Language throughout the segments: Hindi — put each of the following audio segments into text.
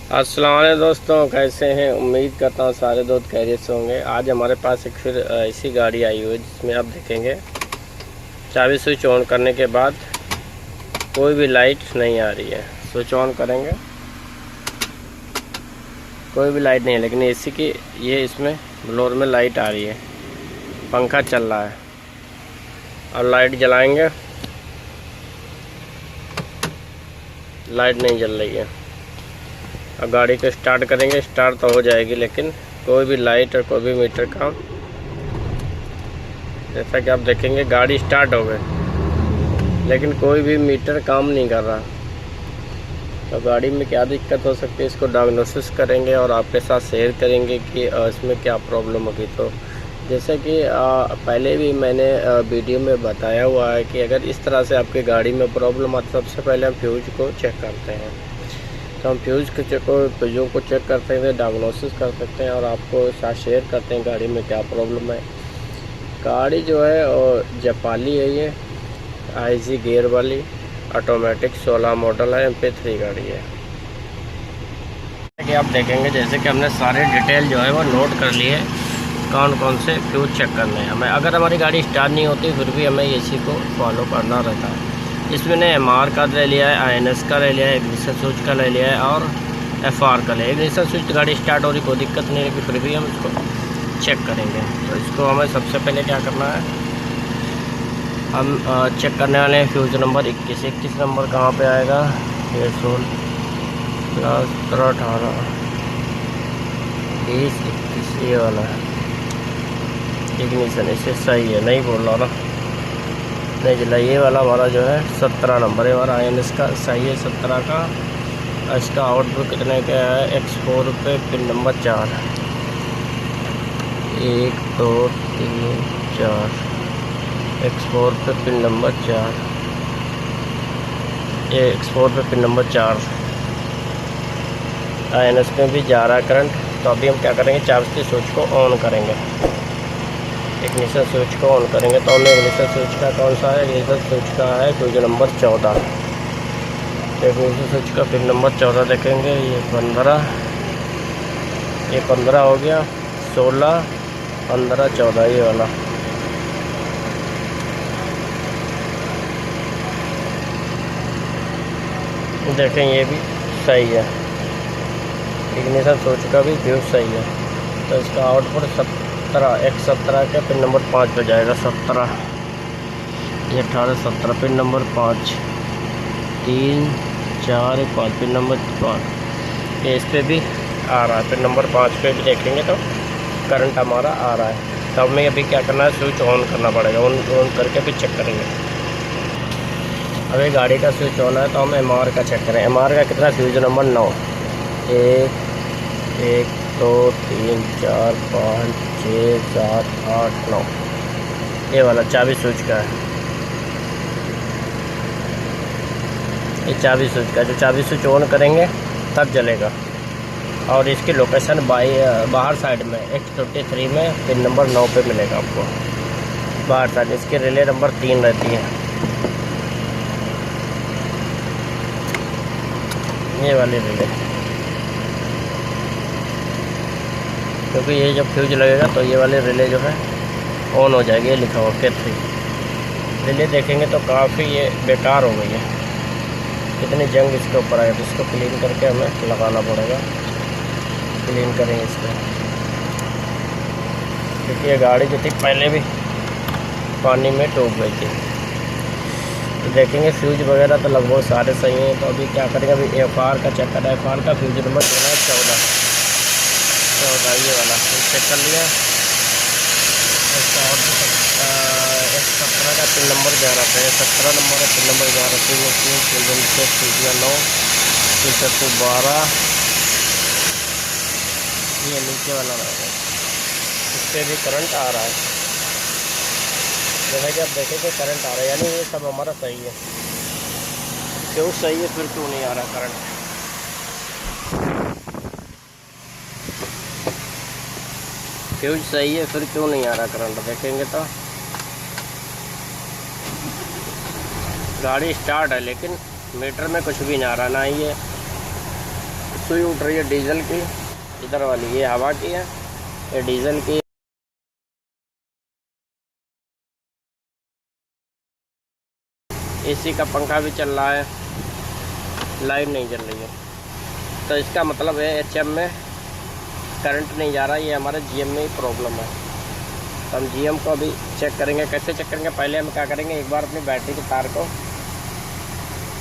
अस्सलाम वालेकुम दोस्तों, कैसे हैं। उम्मीद करता हूँ सारे दोस्त खैरियत से होंगे। आज हमारे पास एक फिर ऐसी गाड़ी आई हुई है जिसमें आप देखेंगे चाबी स्विच ऑन करने के बाद कोई भी लाइट नहीं आ रही है। स्विच ऑन करेंगे कोई भी लाइट नहीं है, लेकिन एसी की ये इसमें ब्लोअर में लाइट आ रही है, पंखा चल रहा है। और लाइट जलाएंगे, लाइट नहीं जल रही है। अब गाड़ी को स्टार्ट करेंगे, स्टार्ट तो हो जाएगी, लेकिन कोई भी लाइट और कोई भी मीटर काम, जैसा कि आप देखेंगे गाड़ी स्टार्ट हो गई लेकिन कोई भी मीटर काम नहीं कर रहा। तो गाड़ी में क्या दिक्कत हो सकती है, इसको डायग्नोसिस करेंगे और आपके साथ शेयर करेंगे कि इसमें क्या प्रॉब्लम होगी। तो जैसे कि पहले भी मैंने वीडियो में बताया हुआ है कि अगर इस तरह से आपकी गाड़ी में प्रॉब्लम आती है, सबसे पहले हम फ्यूज को चेक करते हैं। तो हम फ्यूज़ को चेक करते हैं, डायग्नोसिस कर सकते हैं और आपको साथ शेयर करते हैं गाड़ी में क्या प्रॉब्लम है। गाड़ी जो है और जापानी है, ये आईजी गियर वाली ऑटोमेटिक 16 मॉडल है, MP3 गाड़ी है। कि आप देखेंगे जैसे कि हमने सारे डिटेल जो है वो नोट कर लिए, कौन कौन से फ्यूज चेक करने हैं हमें। अगर हमारी गाड़ी स्टार्ट नहीं होती फिर भी हमें इसी को फॉलो करना रहता है। इसमें ने MR का ले लिया है, INS का ले लिया है, इग्निशन स्विच का ले लिया है और FR का ले। इग्निशन स्विच गाड़ी स्टार्ट हो रही, कोई दिक्कत नहीं, लेकिन फिर भी हम इसको चेक करेंगे। तो इसको हमें सबसे पहले क्या करना है, हम चेक करने वाले हैं फ्यूज नंबर 21 नंबर कहाँ पे आएगा, ये 16 17 18 20 21 ये वाला है इग्निशन। इससे सही है, नहीं बोल रहा ना, नहीं चला। ये वाला हमारा जो है 17 नंबर है हमारा INS का, सही है 17 का। इसका आउटपुट कितने का है, X4 पे पिन नंबर 4, 1 2 3 4, X4 पे पिन नंबर 4, ये X4 पे पिन नंबर 4। INS में भी जा रहा है करंट। तो अभी हम क्या करेंगे, चाबी स्विच को ऑन करेंगे, इग्निशन स्विच को ऑन करेंगे। तो हमने इग्निशन स्विच का कौन सा है, इग्निशन स्विच का है फ्यूज नंबर 14। इग्निशन स्विच का पिन नंबर 14 देखेंगे, ये 15, ये 15 हो गया, 16 15 14 ये वाला। देखें ये भी सही है, इग्निशन स्विच का भी फ्यूज सही है। तो इसका आउटपुट 17 के पिन नंबर 5 पे जाएगा। 17 ये 18 17 पिन नंबर 5, 3 4 5 पिन नंबर 5। ये इस पर भी आ रहा है, पिन नंबर 5 पे भी देखेंगे तो करंट हमारा आ रहा है। तो हमें अभी क्या करना है, स्विच ऑन करना पड़ेगा। ऑन करके भी चेक करेंगे। अभी गाड़ी का स्विच ऑन है तो हम MR का चेक करें। MR का कितना, फ्यूज नंबर 9, 1 1 2 3 4 5 6 7 8 9 ये वाला चाबी स्विच का है। ये चाबी स्विच का, जो चाबी स्विच ऑन करेंगे तब जलेगा। और इसकी लोकेशन बाहर साइड में X23 में पिन नंबर 9 पे मिलेगा आपको, बाहर साइड। इसकी रिले नंबर 3 रहती है, ये वाली रिले। क्योंकि ये जब फ्यूज लगेगा तो ये वाले रिले जो है ऑन हो जाएगी। ये लिखा हुआ K3 रिले देखेंगे तो काफ़ी ये बेकार हो गई है, कितनी जंग इसके ऊपर आएगा। तो इसको क्लीन करके हमें लगाना पड़ेगा, क्लीन करेंगे इसको। क्योंकि ये गाड़ी जो थी पहले भी पानी में डूब गई थी। तो देखेंगे फ्यूज वगैरह तो लगभग सारे सही हैं। तो अभी क्या करेंगे, अभी FR का चेक करना है। FR का फ्यूज नंबर देना है 14 ये वाला चेक कर लिया। इसका और 17 का पिन नंबर 11 पे, 17 नंबर है पिन नंबर 11 पे। 9 12 ये नीचे वाला रहेगा, इस पर भी करंट आ रहा है। जैसा कि आप देखेंगे करंट आ रहा है, यानी ये सब हमारा सही है। क्यों सही है, फिर क्यों नहीं आ रहा करंट। फ्यूज सही है, फिर क्यों नहीं आ रहा करंट, देखेंगे तो गाड़ी स्टार्ट है लेकिन मीटर में कुछ भी नहीं आ रहा। ना ये सुई उठ रही है डीजल की, इधर वाली ये हवा की है, ये डीजल की। एसी का पंखा भी चल रहा है, लाइट नहीं जल रही है, तो इसका मतलब है एचएम में करंट नहीं जा रहा। ये हमारे जीएम में ही प्रॉब्लम है। तो हम जीएम को अभी चेक करेंगे। कैसे चेक करेंगे, पहले हम क्या करेंगे, एक बार अपनी बैटरी के तार को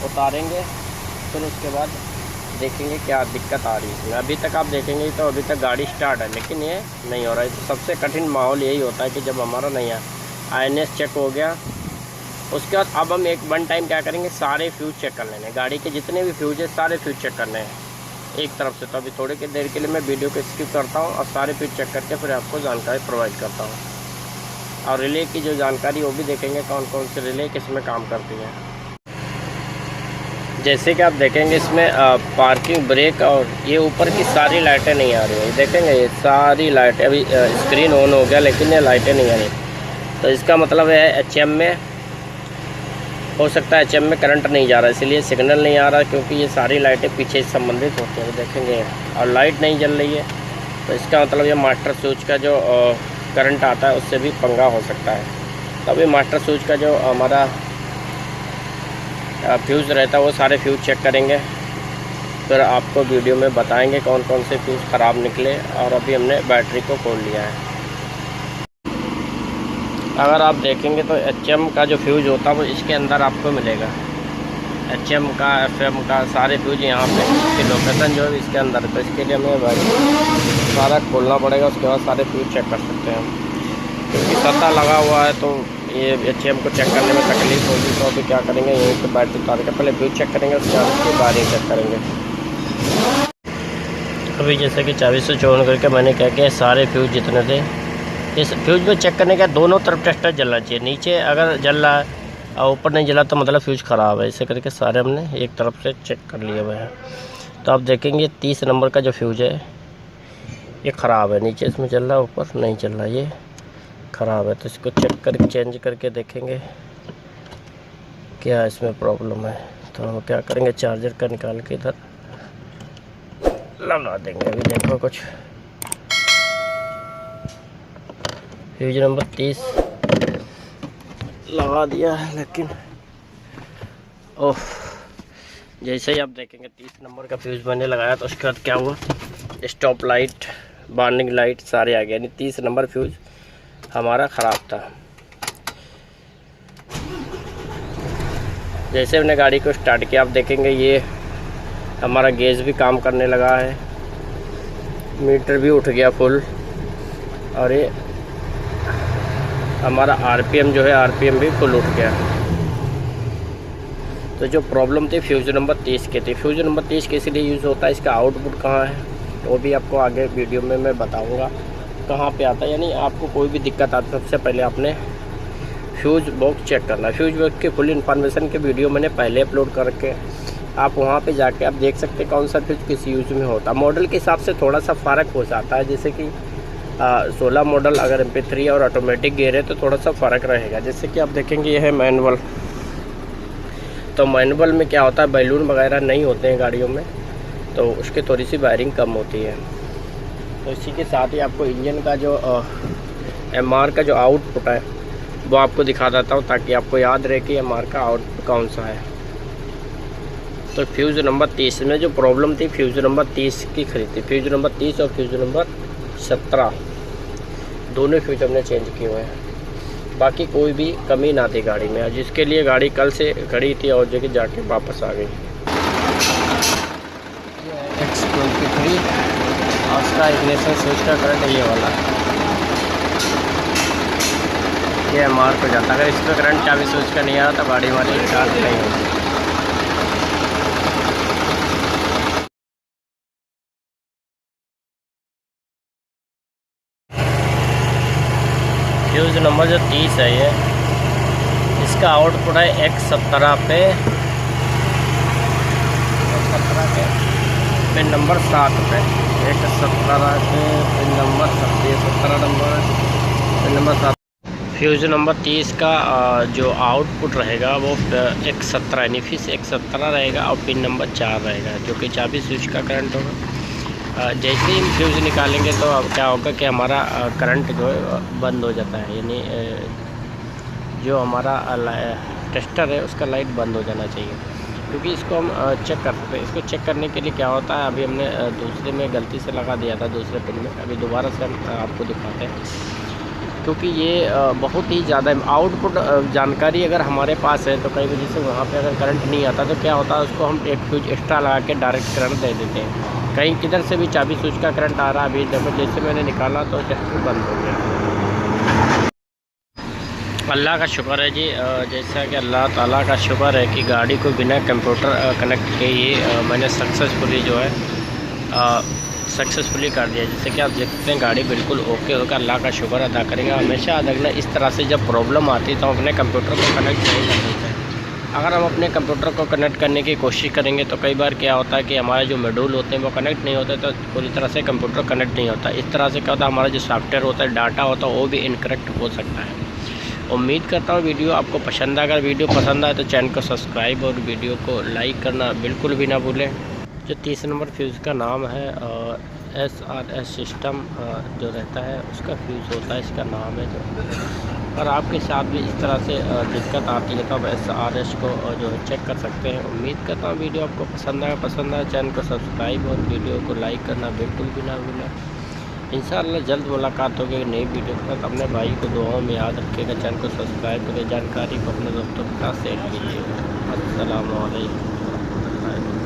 उतारेंगे, फिर उसके बाद देखेंगे क्या दिक्कत आ रही है इसमें। अभी तक आप देखेंगे तो अभी तक गाड़ी स्टार्ट है, लेकिन ये नहीं हो रहा है। तो सबसे कठिन माहौल यही होता है कि जब हमारा नहीं है। INS चेक हो गया, उसके बाद अब हम वन टाइम क्या करेंगे, सारे फ्यूज चेक कर लेने। गाड़ी के जितने भी फ्यूज है सारे फ्यूज चेक करने हैं एक तरफ से। तो अभी थोड़ी की देर के लिए मैं वीडियो को स्किप करता हूँ और सारे फ्यूज चेक करके फिर आपको जानकारी प्रोवाइड करता हूँ। और रिले की जो जानकारी वो भी देखेंगे, कौन कौन सी रिले किस में काम करती हैं। जैसे कि आप देखेंगे इसमें पार्किंग ब्रेक और ये ऊपर की सारी लाइटें नहीं आ रही हैं। देखेंगे ये सारी लाइटें, अभी स्क्रीन ऑन हो गया लेकिन ये लाइटें नहीं आ रही। तो इसका मतलब है एचएम में हो सकता है, एचएम में करंट नहीं जा रहा, इसलिए सिग्नल नहीं आ रहा, क्योंकि ये सारी लाइटें पीछे से संबंधित होती हैं। देखेंगे और लाइट नहीं जल रही है, तो इसका मतलब ये मास्टर स्विच का जो करंट आता है उससे भी पंगा हो सकता है। तो अभी मास्टर स्विच का जो हमारा फ्यूज़ रहता है वो सारे फ्यूज़ चेक करेंगे, फिर आपको वीडियो में बताएंगे कौन कौन से फ्यूज़ ख़राब निकले। और अभी हमने बैटरी को खोल लिया है। अगर आप देखेंगे तो एचएम का जो फ्यूज़ होता है वो इसके अंदर आपको मिलेगा। एचएम का, एफएम का सारे फ्यूज़ यहाँ पे, इसकी लोकेशन जो है इसके अंदर। तो इसके लिए हमें सारा खोलना पड़ेगा, उसके बाद सारे फ्यूज़ चेक कर सकते हैं हम। क्योंकि सत्ता लगा हुआ है तो ये एचएम को चेक करने में तकलीफ होगी। तो अभी क्या करेंगे, यहीं पे बैटरी उतार के पहले फ्यूज़ चेक करेंगे, उसके बाद उसकी वायरिंग चेक करेंगे। अभी जैसे कि चाबी स्विच ऑन करके मैंने क्या किया, सारे फ्यूज़ जितने थे इस फ्यूज़ में चेक करने का दोनों तरफ टेस्टर जलना चाहिए। नीचे अगर जल रहा है और ऊपर नहीं जला तो मतलब फ्यूज़ ख़राब है। इसे करके सारे हमने एक तरफ से चेक कर लिए हुए हैं। तो आप देखेंगे 30 नंबर का जो फ्यूज़ है ये ख़राब है। नीचे इसमें जल रहा है, ऊपर नहीं जल रहा, ये ख़राब है। तो इसको चेक करके चेंज करके देखेंगे क्या इसमें प्रॉब्लम है। तो हम क्या करेंगे, चार्जर का निकाल के इधर लगा देंगे। अभी देखो कुछ फ्यूज नंबर 30 लगा दिया है, लेकिन ओह, जैसे ही आप देखेंगे 30 नंबर का फ्यूज़ मैंने लगाया तो उसके बाद क्या हुआ, स्टॉप लाइट, वार्निंग लाइट सारे आ गए। यानी 30 नंबर फ्यूज़ हमारा ख़राब था। जैसे हमने गाड़ी को स्टार्ट किया, आप देखेंगे ये हमारा गेज भी काम करने लगा है, मीटर भी उठ गया फुल, और ये हमारा आरपीएम जो है, आरपीएम भी फुल उठ गया। तो जो प्रॉब्लम थी फ्यूज़ नंबर 30 की थी। फ्यूज़ नंबर 30 किस लिए यूज़ होता है, इसका आउटपुट कहाँ है वो भी आपको आगे वीडियो में मैं बताऊंगा कहाँ पे आता है। यानी आपको कोई भी दिक्कत आती है, सबसे पहले आपने फ्यूज़ बॉक्स चेक करना है। फ्यूज़ बॉक्स की फुल इन्फॉर्मेशन के वीडियो मैंने पहले अपलोड करके आप वहाँ पे जाके आप देख सकते हैं कौन सा फ्यूज़ किस यूज़ में होता है। मॉडल के हिसाब से थोड़ा सा फ़र्क हो जाता है। जैसे कि 16 मॉडल अगर MP3 और ऑटोमेटिक गियर है तो थोड़ा सा फ़र्क रहेगा। जैसे कि आप देखेंगे ये है मैनुअल। तो मैनुअल में क्या होता है, बैलून वगैरह नहीं होते हैं गाड़ियों में, तो उसकी थोड़ी सी वायरिंग कम होती है। तो इसी के साथ ही आपको इंजन का जो MR का जो आउटपुट है वो आपको दिखा देता हूँ, ताकि आपको याद रहे कि MR का आउटपुट कौन सा है। तो फ्यूज़ नंबर 30 में जो प्रॉब्लम थी, फ्यूज़ नंबर 30 की खरीदी। फ्यूज़ नंबर 30 और फ्यूज़ नंबर 17 दोनों फ्यूज हमने चेंज किए हुए हैं। बाकी कोई भी कमी ना थी गाड़ी में, जिसके लिए गाड़ी कल से खड़ी थी और जगह जाके वापस आ गई। X23 और उसका इग्निशन स्विच का करंट ये वाला, ये MR को जाता। अगर इस पर करंट चाबी स्विच का नहीं आ रहा तो गाड़ी वाली स्टार्ट नहीं होगी। फ्यूज़ नंबर जो 30 है ये, इसका आउटपुट है X17 पे, 17 के पिन नंबर 7 पे, X17 के pin number 17 number pin number 7। Fuse number 30 का जो आउटपुट रहेगा वो 117 यानी फिर 117 रहेगा और पिन नंबर 4 रहेगा, जो कि चाबी स्विच का करंट होगा। जैसे ही हम फ्यूज़ निकालेंगे तो अब क्या होगा कि हमारा करंट जो है बंद हो जाता है, यानी जो हमारा टेस्टर है उसका लाइट बंद हो जाना चाहिए, क्योंकि इसको हम चेक कर सकते हैं। इसको चेक करने के लिए क्या होता है, अभी हमने दूसरे में गलती से लगा दिया था, दूसरे पिन में, अभी दोबारा से हम आपको दिखाते हैं, क्योंकि ये बहुत ही ज़्यादा आउटपुट जानकारी अगर हमारे पास है तो कई वजह से वहाँ पे अगर करंट नहीं आता तो क्या होता है, उसको हम एक फ्यूज एक्स्ट्रा लगा के डायरेक्ट करंट दे देते हैं। कहीं किधर से भी चाबी स्विच का करंट आ रहा है, अभी देखो जैसे मैंने निकाला तो टेस्टर बंद हो गया। अल्लाह का शुक्र है जी, जैसा कि अल्लाह ताला का शुक्र है कि गाड़ी को बिना कंप्यूटर कनेक्ट किए ही मैंने सक्सेसफुली जो है सक्सेसफुली कर दिया। जैसे कि आप देख सकते हैं गाड़ी बिल्कुल ओके होकर अल्लाह का शुक्र अदा करेंगे। हमेशा देखना इस तरह से जब प्रॉब्लम आती है तो हम अपने कंप्यूटर को कनेक्ट नहीं कर सकते। अगर हम अपने कंप्यूटर को कनेक्ट करने की कोशिश करेंगे तो कई बार क्या होता है कि हमारे जो मॉड्यूल होते हैं वो कनेक्ट नहीं होते, तो पूरी तरह से कंप्यूटर कनेक्ट नहीं होता। इस तरह से क्या होता है, हमारा जो सॉफ्टवेयर होता है, डाटा होता है, वो भी इनकरेक्ट हो सकता है। उम्मीद करता हूँ वीडियो आपको पसंद आए। अगर वीडियो पसंद आए तो चैनल को सब्सक्राइब और वीडियो को लाइक करना बिल्कुल भी ना भूलें। जो 30 नंबर फ्यूज़ का नाम है SRS सिस्टम जो रहता है उसका फ्यूज़ होता है, इसका नाम है। जो और आपके साथ भी इस तरह से दिक्कत आती है तो आप SRS को जो है चेक कर सकते हैं। उम्मीद करता हूँ वीडियो आपको पसंद आए चैनल को सब्सक्राइब और वीडियो को लाइक करना बिल्कुल भी ना भूलें। इंशाअल्लाह जल्द मुलाकात होगी नई वीडियो के साथ। अपने भाई को दुआओं में याद रखिएगा, चैनल को सब्सक्राइब करें, जानकारी को अपने दोस्तों के साथ शेयर कीजिएगा। अस्सलामु अलैकुम।